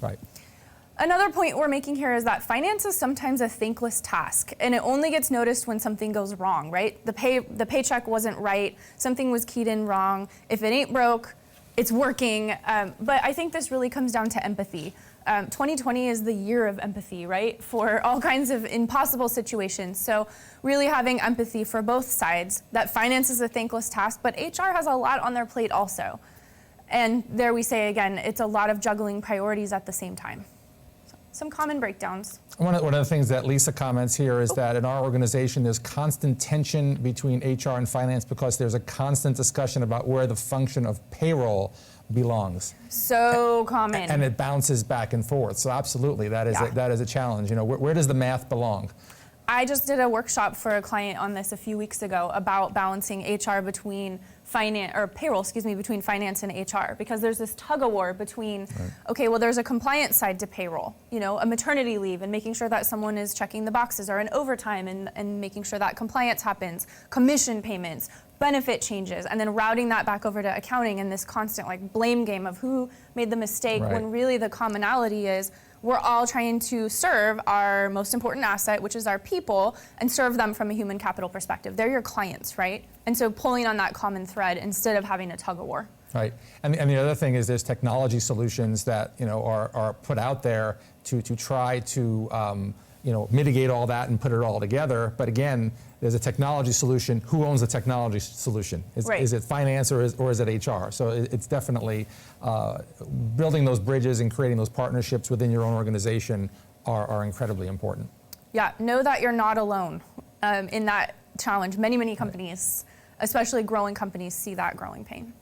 Right. Another point we're making here is that finance is sometimes a thankless task, and it only gets noticed when something goes wrong, right? The paycheck wasn't right, something was keyed in wrong. If it ain't broke, it's working. But I think this really comes down to empathy. 2020 is the year of empathy, right? For all kinds of impossible situations. So really having empathy for both sides, that finance is a thankless task, but HR has a lot on their plate also. And there we say again, it's a lot of juggling priorities at the same time. Some common breakdowns. One of the things that Lisa comments here is that in our organization there's constant tension between HR and finance because there's a constant discussion about where the function of payroll belongs. So common. And it bounces back and forth. So absolutely, that is a challenge. You know, where does the math belong? I just did a workshop for a client on this a few weeks ago about balancing HR between payroll, between finance and HR, because there's this tug-o-war between, okay, well, there's a compliance side to payroll, you know, a maternity leave and making sure that someone is checking the boxes, or an overtime and making sure that compliance happens, commission payments, benefit changes, and then routing that back over to accounting, and this constant like blame game of who made the mistake, when really the commonality is we're all trying to serve our most important asset, which is our people, and serve them from a human capital perspective. They're your clients, right? And so pulling on that common thread instead of having a tug-of-war. Right, and the other thing is there's technology solutions that are put out there to try to mitigate all that and put it all together. But again, there's a technology solution. Who owns the technology solution? Is it finance or is it HR? So it's definitely building those bridges and creating those partnerships within your own organization are incredibly important. Yeah, know that you're not alone in that challenge. Many companies, especially growing companies, see that growing pain.